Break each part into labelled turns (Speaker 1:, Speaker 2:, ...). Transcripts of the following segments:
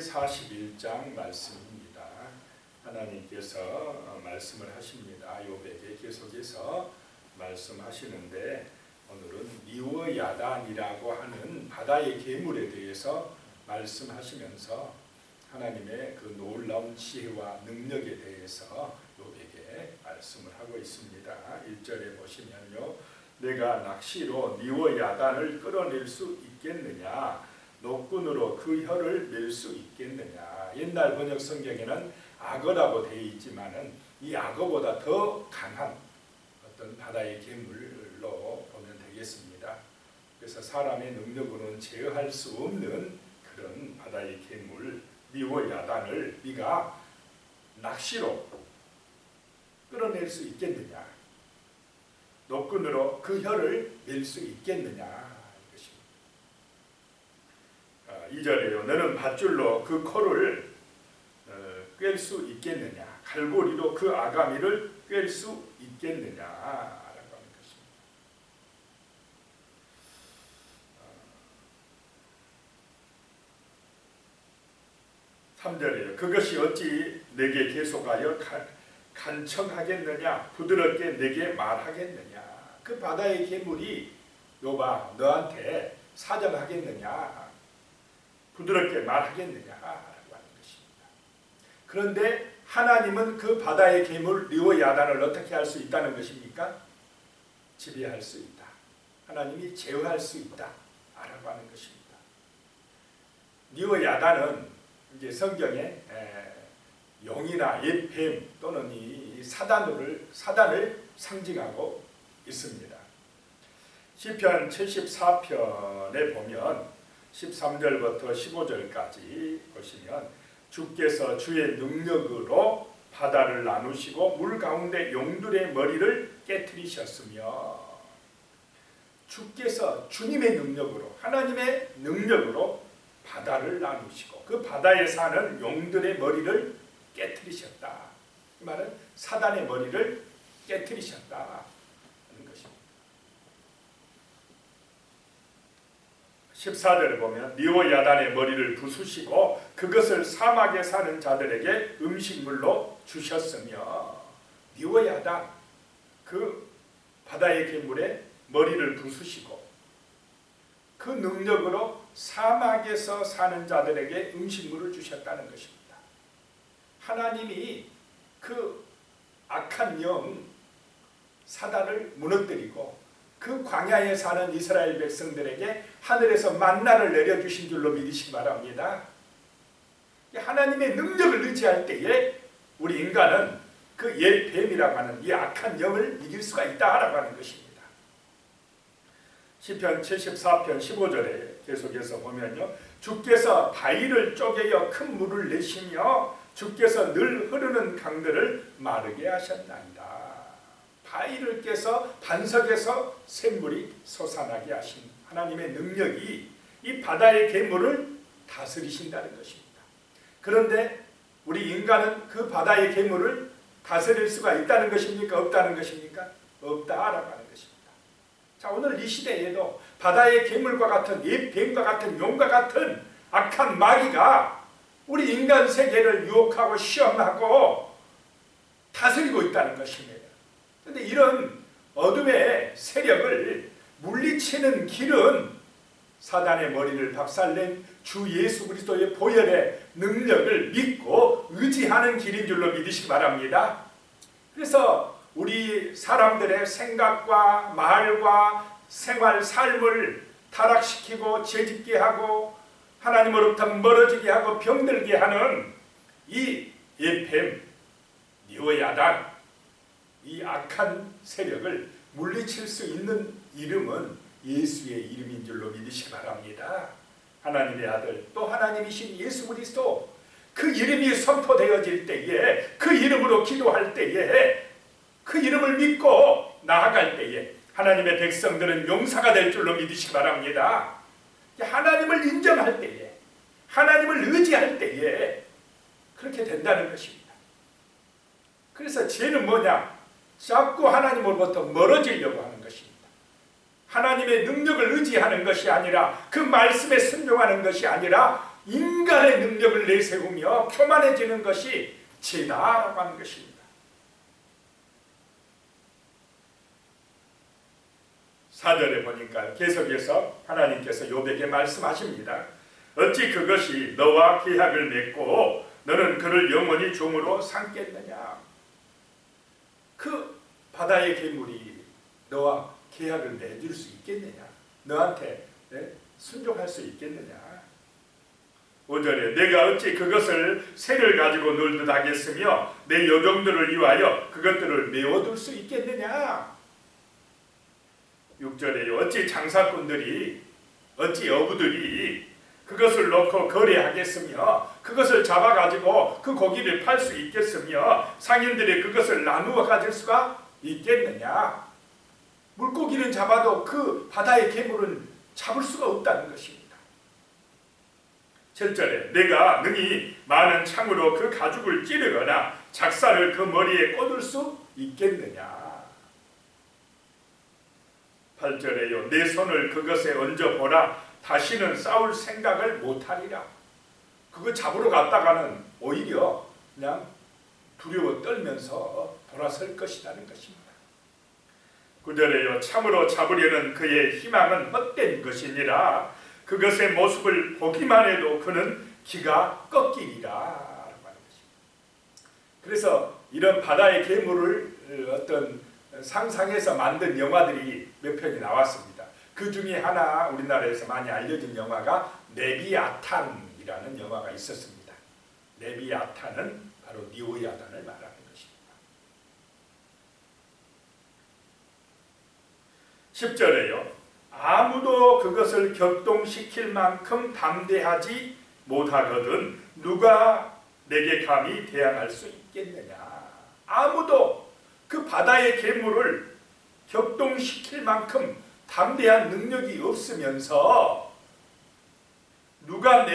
Speaker 1: 제41장 말씀입니다. 하나님께서 말씀을 하십니다. 욥에게 계속해서 말씀하시는데 오늘은 리워야단이라고 하는 바다의 괴물에 대해서 말씀하시면서 하나님의 그 놀라운 지혜와 능력에 대해서 욥에게 말씀을 하고 있습니다. 1절에 보시면요, 내가 낚시로 리워야단을 끌어낼 수 있겠느냐, 노끈으로 그 혀를 낼 수 있겠느냐. 옛날 번역 성경에는 악어라고 되어 있지만은 이 악어보다 더 강한 어떤 바다의 괴물로 보면 되겠습니다. 그래서 사람의 능력으로는 제어할 수 없는 그런 바다의 괴물 리워야단을 네가 낚시로 끌어낼 수 있겠느냐, 노끈으로 그 혀를 낼 수 있겠느냐. 2절에요. 너는 밧줄로 그 코를 꿰 수 있겠느냐, 갈고리로 그 아가미를 꿰 수 있겠느냐 라고 하는 것입니다. 3절에요. 그것이 어찌 내게 계속하여 간청하겠느냐, 부드럽게 내게 말하겠느냐. 그 바다의 괴물이 욥아 너한테 사정하겠느냐, 부드럽게 말하겠느냐라고 하는 것입니다. 그런데 하나님은 그 바다의 괴물 리워야단을 어떻게 할 수 있다는 것입니까? 지배할 수 있다. 하나님이 제어할 수 있다라고 하는 것입니다. 리워야단은 이제 성경에 용이나 옛뱀 또는 이 사단을 상징하고 있습니다. 시편 74편에 보면 13절부터 15절까지 보시면 주께서 주의 능력으로 바다를 나누시고 물 가운데 용들의 머리를 깨트리셨으며, 주께서 주님의 능력으로, 하나님의 능력으로 바다를 나누시고 그 바다에 사는 용들의 머리를 깨트리셨다. 이 말은 사단의 머리를 깨트리셨다. 14절에 보면 리워야단의 머리를 부수시고 그것을 사막에 사는 자들에게 음식물로 주셨으며, 리워야단 그 바다의 괴물의 머리를 부수시고 그 능력으로 사막에서 사는 자들에게 음식물을 주셨다는 것입니다. 하나님이 그 악한 영 사단을 무너뜨리고 그 광야에 사는 이스라엘 백성들에게 하늘에서 만나를 내려주신 줄로 믿으시기 바랍니다. 하나님의 능력을 의지할 때에 우리 인간은 그 옛 뱀이라고 하는 이 악한 영을 이길 수가 있다라고 하는 것입니다. 시편 74편 15절에 계속해서 보면요, 주께서 바위를 쪼개어 큰 물을 내시며 주께서 늘 흐르는 강들을 마르게 하셨나이다. 바위를 깨서 반석에서 샘물이 솟아나게 하신 하나님의 능력이 이 바다의 괴물을 다스리신다는 것입니다. 그런데 우리 인간은 그 바다의 괴물을 다스릴 수가 있다는 것입니까? 없다는 것입니까? 없다라고 하는 것입니다. 자, 오늘 이 시대에도 바다의 괴물과 같은 옛뱀과 같은 용과 같은 악한 마귀가 우리 인간 세계를 유혹하고 시험하고 다스리고 있다는 것입니다. 그런데 이런 어둠의 세력을 물리치는 길은 사단의 머리를 박살낸 주 예수 그리스도의 보혈의 능력을 믿고 의지하는 길인 줄로 믿으시기 바랍니다. 그래서 우리 사람들의 생각과 말과 생활, 삶을 타락시키고 죄짓게 하고 하나님으로부터 멀어지게 하고 병들게 하는 이 옛뱀 리워야단, 이 악한 세력을 물리칠 수 있는 이름은 예수의 이름인 줄로 믿으시기 바랍니다. 하나님의 아들 또 하나님이신 예수 그리스도, 그 이름이 선포되어질 때에, 그 이름으로 기도할 때에, 그 이름을 믿고 나아갈 때에 하나님의 백성들은 용사가 될 줄로 믿으시기 바랍니다. 하나님을 인정할 때에, 하나님을 의지할 때에 그렇게 된다는 것입니다. 그래서 죄는 뭐냐? 자꾸 하나님으로부터 멀어지려고 하는 것입니다. 하나님의 능력을 의지하는 것이 아니라, 그 말씀에 순종하는 것이 아니라 인간의 능력을 내세우며 교만해지는 것이 죄다라고 하는 것입니다. 4절에 보니까 계속해서 하나님께서 욥에게 말씀하십니다. 어찌 그것이 너와 계약을 맺고 너는 그를 영원히 종으로 삼겠느냐. 그 바다의 괴물이 너와 계약을 맺을 수 있겠느냐. 너한테 순종할 수 있겠느냐. 5절에 내가 어찌 그것을 새를 가지고 놀듯 하겠으며 내 여종들을 위하여 그것들을 메워둘 수 있겠느냐. 6절에 어찌 장사꾼들이 어찌 어부들이 그것을 놓고 거래하겠으며 그것을 잡아가지고 그 고기를 팔 수 있겠으며 상인들이 그것을 나누어 가질 수가 있겠느냐. 물고기는 잡아도 그 바다의 괴물은 잡을 수가 없다는 것입니다. 7절에 내가 능히 많은 창으로 그 가죽을 찌르거나 작사를 그 머리에 꽂을 수 있겠느냐. 8절에요 내 손을 그것에 얹어보라 다시는 싸울 생각을 못하리라. 그거 잡으러 갔다가는 오히려 그냥 두려워 떨면서 돌아설 것이라는 것입니다. 9절에요 참으로 잡으려는 그의 희망은 헛된 것이니라. 그것의 모습을 보기만 해도 그는 기가 꺾이리라 라고 하는 것입니다. 그래서 이런 바다의 괴물을 어떤 상상해서 만든 영화들이 몇 편이 나왔습니다. 그 중에 하나 우리나라에서 많이 알려진 영화가 레비아탄이라는 영화가 있었습니다. 레비아탄은 바로 리오야단을 말하는 것입니다. 10절에요 아무도 그것을 격동시킬 만큼 담대하지 못하거든 누가 내게 감히 대항할 수 있겠느냐. 아무도 그 바다의 괴물을 격동시킬 만큼 담대한 능력이 없으면서 누가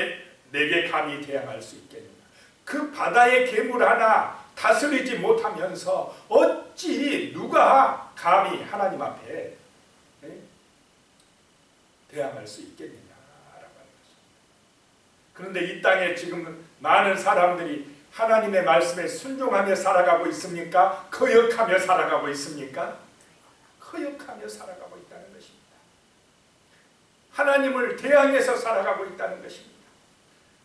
Speaker 1: 내게 감히 대항할 수 있겠느냐. 그 바다의 괴물 하나 다스리지 못하면서 어찌 누가 감히 하나님 앞에 대항할 수 있겠느냐라고 하는 것입니다. 그런데 이 땅에 지금 많은 사람들이 하나님의 말씀에 순종하며 살아가고 있습니까? 거역하며 살아가고 있습니까? 거역하며 살아가고 있다는 것입니다. 하나님을 대항해서 살아가고 있다는 것입니다.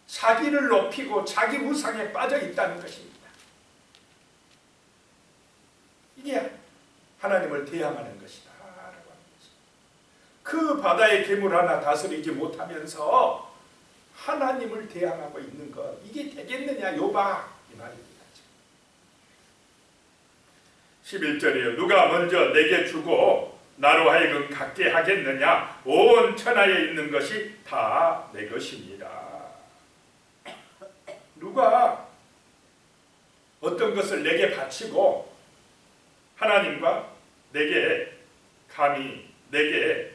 Speaker 1: 자기를 높이고 자기 우상에 빠져 있다는 것입니다. 이게 하나님을 대항하는 것이다. 그 바다의 괴물 하나 다스리지 못하면서 하나님을 대항하고 있는 것 이게 되겠느냐 욥아 이 말입니다. 11절이에요. 누가 먼저 내게 주고 나로 하여금 갖게 하겠느냐. 온 천하에 있는 것이 다 내 것입니다. 누가 어떤 것을 내게 바치고 하나님과 내게 감히 내게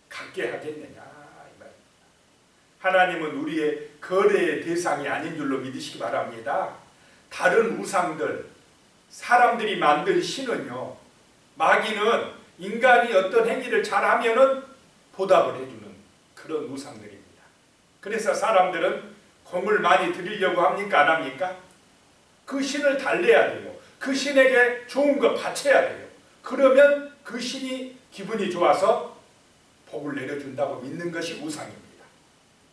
Speaker 1: 갖게 하겠느냐 이 말입니다. 하나님은 우리의 거래의 대상이 아닌 줄로 믿으시기 바랍니다. 다른 우상들 사람들이 만든 신은요 마귀는 인간이 어떤 행위를 잘하면은 보답을 해주는 그런 우상들입니다. 그래서 사람들은 공을 많이 드리려고 합니까 안 합니까? 그 신을 달래야 돼요. 그 신에게 좋은 거 바쳐야 돼요. 그러면 그 신이 기분이 좋아서 복을 내려준다고 믿는 것이 우상입니다.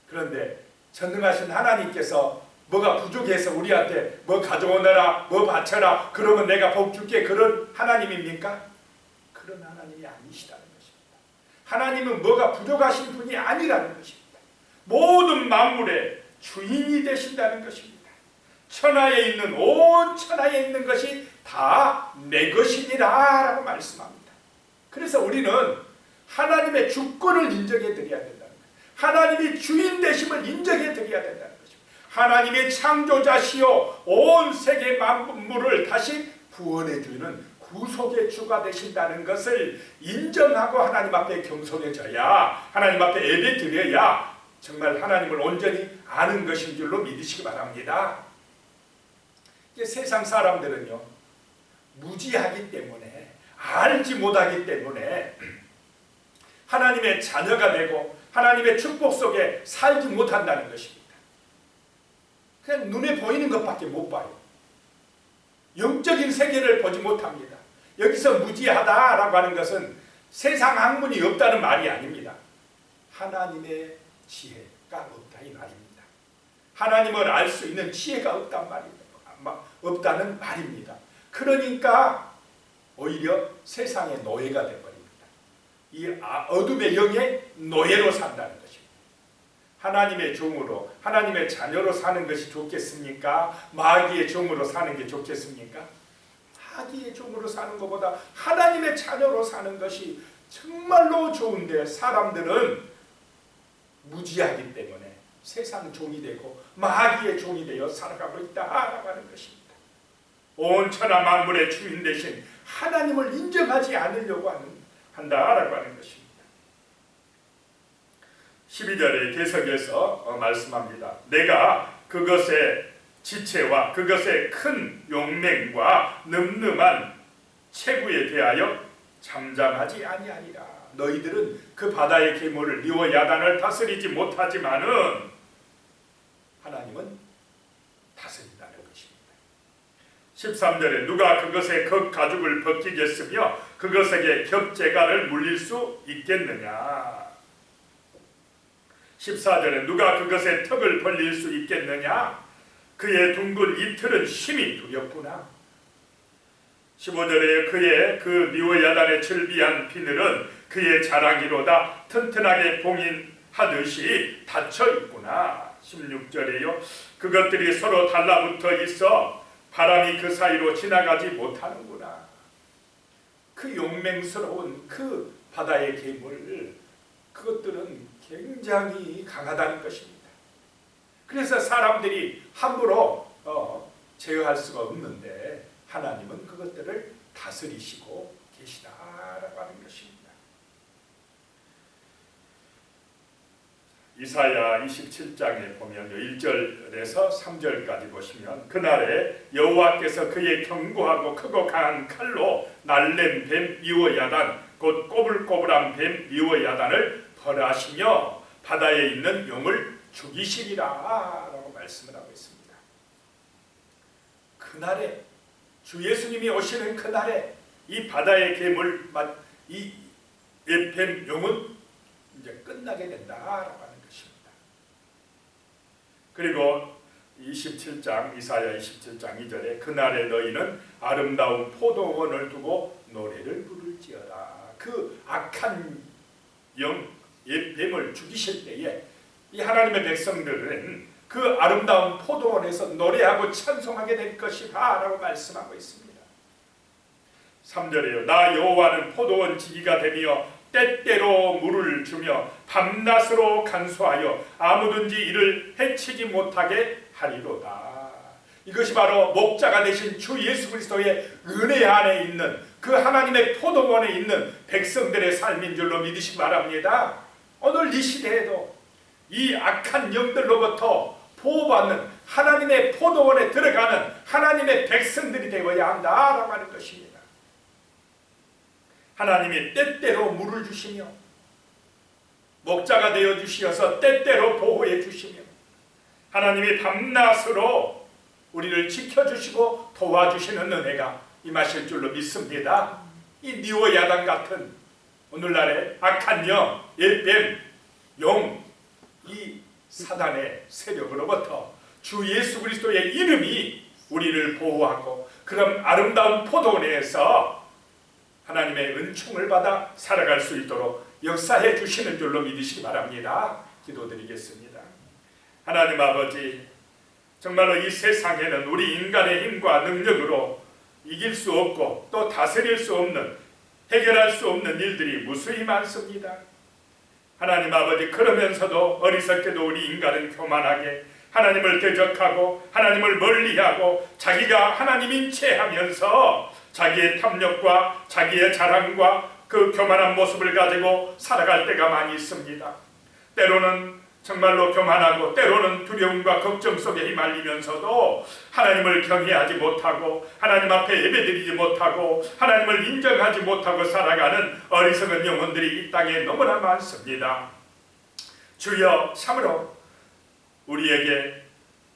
Speaker 1: 그런데 전능하신 하나님께서 뭐가 부족해서 우리한테 뭐 가져오너라 뭐 바쳐라 그러면 내가 복 줄게 그런 하나님입니까? 그런 하나님이 아니시다는 것입니다. 하나님은 뭐가 부족하신 분이 아니라는 것입니다. 모든 만물의 주인이 되신다는 것입니다. 천하에 있는 온 천하에 있는 것이 다 내 것이니라 라고 말씀합니다. 그래서 우리는 하나님의 주권을 인정해 드려야 된다는 거예요. 하나님이 주인 되심을 인정해 드려야 된다는 거죠. 하나님의 창조자시요 온 세계 만물을 다시 구원해 주는 구속의 주가 되신다는 것을 인정하고 하나님 앞에 경성해져야 하나님 앞에 예배 드려야 정말 하나님을 온전히 아는 것인 줄로 믿으시기 바랍니다. 세상 사람들은요 무지하기 때문에 알지 못하기 때문에 하나님의 자녀가 되고 하나님의 축복 속에 살지 못한다는 것입니다. 그냥 눈에 보이는 것밖에 못 봐요. 영적인 세계를 보지 못합니다. 여기서 무지하다라고 하는 것은 세상 학문이 없다는 말이 아닙니다. 하나님의 지혜가 없다 이 말입니다. 하나님을 알 수 있는 지혜가 없다는 말입니다. 그러니까 오히려 세상의 노예가 되어버립니다. 이 어둠의 영의 노예로 산다는 것입니다. 하나님의 종으로, 하나님의 자녀로 사는 것이 좋겠습니까? 마귀의 종으로 사는 게 좋겠습니까? 마귀의 종으로 사는 것보다 하나님의 자녀로 사는 것이 정말로 좋은데 사람들은 무지하기 때문에 세상 종이 되고 마귀의 종이 되어 살아가고 있다라고 하는 것입니다. 온 천하 만물의 주인 대신 하나님을 인정하지 않으려고 한다라고 하는 것입니다. 12절의 계속해서 말씀합니다. 내가 그것의 지체와 그것의 큰 용맹과 늠름한 체구에 대하여 잠잠하지 아니하리라. 너희들은 그 바다의 괴물을 니와 야단을 다스리지 못하지만은 하나님은 다스린다는 것입니다. 13절에 누가 그것의 겉가죽을 벗기겠으며 그것에게 겹재갈을 물릴 수 있겠느냐. 14절에 누가 그것의 턱을 벌릴 수 있겠느냐. 그의 둥근 이틀은 심히 두렵구나. 15절에 그의 그 니오야단의 즐비한 비늘은 그의 자랑이로다 튼튼하게 봉인하듯이 닫혀 있구나. 16절에요. 그것들이 서로 달라붙어 있어 바람이 그 사이로 지나가지 못하는구나. 그 용맹스러운 그 바다의 괴물, 그것들은 굉장히 강하다는 것입니다. 그래서 사람들이 함부로 제어할 수가 없는데 하나님은 그것들을 다스리시고 계시다라고 하는 것입니다. 이사야 27장에 보면 1절에서 3절까지 보시면 그날에 여호와께서 그의 견고하고 크고 강한 칼로 날랜 뱀 미워야단 곧 꼬불꼬불한 뱀 미워야단을 벌하시며 바다에 있는 용을 죽이시리라 라고 말씀을 하고 있습니다. 그날에 주 예수님이 오시는 그날에 이 바다의 괴물, 이 뱀 용은 이제 끝나게 된다라고 하는 것입니다. 그리고 27장 이사야 27장 2절에 그날에 너희는 아름다운 포도원을 두고 노래를 부를지어다. 그 악한 영 뱀을 죽이실 때에 이 하나님의 백성들은 그 아름다운 포도원에서 노래하고 찬송하게 될 것이다 라고 말씀하고 있습니다. 3절에요. 나 여호와는 포도원 지기가 되며 때때로 물을 주며 밤낮으로 간수하여 아무든지 이를 해치지 못하게 하리로다. 이것이 바로 목자가 되신 주 예수 그리스도의 은혜 안에 있는 그 하나님의 포도원에 있는 백성들의 삶인 줄로 믿으시기 바랍니다. 오늘 이 시대에도 이 악한 영들로부터 보호받는 하나님의 포도원에 들어가는 하나님의 백성들이 되어야 한다라고 하는 것입니다. 하나님이 때때로 물을 주시며 목자가 되어 주시어서 때때로 보호해 주시며 하나님이 밤낮으로 우리를 지켜주시고 도와주시는 은혜가 임하실 줄로 믿습니다. 이 니오 야단 같은 오늘날의 악한 영, 뱀, 용, 이 사단의 세력으로부터 주 예수 그리스도의 이름이 우리를 보호하고 그런 아름다운 포도원에서 하나님의 은총을 받아 살아갈 수 있도록 역사해 주시는 줄로 믿으시기 바랍니다. 기도드리겠습니다. 하나님 아버지, 정말로 이 세상에는 우리 인간의 힘과 능력으로 이길 수 없고 또 다스릴 수 없는, 해결할 수 없는 일들이 무수히 많습니다. 하나님 아버지, 그러면서도 어리석게도 우리 인간은 교만하게 하나님을 대적하고 하나님을 멀리하고 자기가 하나님인 채 하면서 자기의 탐욕과 자기의 자랑과 그 교만한 모습을 가지고 살아갈 때가 많이 있습니다. 때로는 정말로 교만하고 때로는 두려움과 걱정 속에 휘말리면서도 하나님을 경외하지 못하고 하나님 앞에 예배드리지 못하고 하나님을 인정하지 못하고 살아가는 어리석은 영혼들이 이 땅에 너무나 많습니다. 주여 참으로 우리에게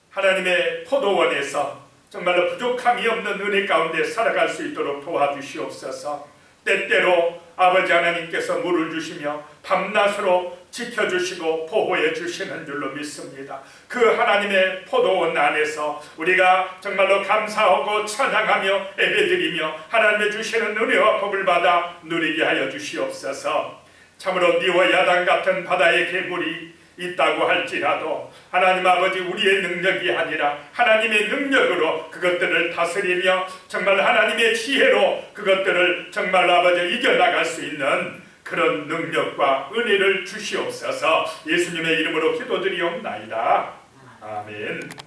Speaker 1: 하나님의 포도원에서 정말로 부족함이 없는 은혜 가운데 살아갈 수 있도록 도와주시옵소서. 때때로 아버지 하나님께서 물을 주시며 밤낮으로 지켜주시고 보호해 주시는 줄로 믿습니다. 그 하나님의 포도원 안에서 우리가 정말로 감사하고 찬양하며 예배드리며 하나님의 주시는 은혜와 복을 받아 누리게 하여 주시옵소서. 참으로 니와 야단 같은 바다의 괴물이 있다고 할지라도 하나님 아버지 우리의 능력이 아니라 하나님의 능력으로 그것들을 다스리며 정말 하나님의 지혜로 그것들을 정말 아버지 이겨나갈 수 있는 그런 능력과 은혜를 주시옵소서. 예수님의 이름으로 기도드리옵나이다. 아멘.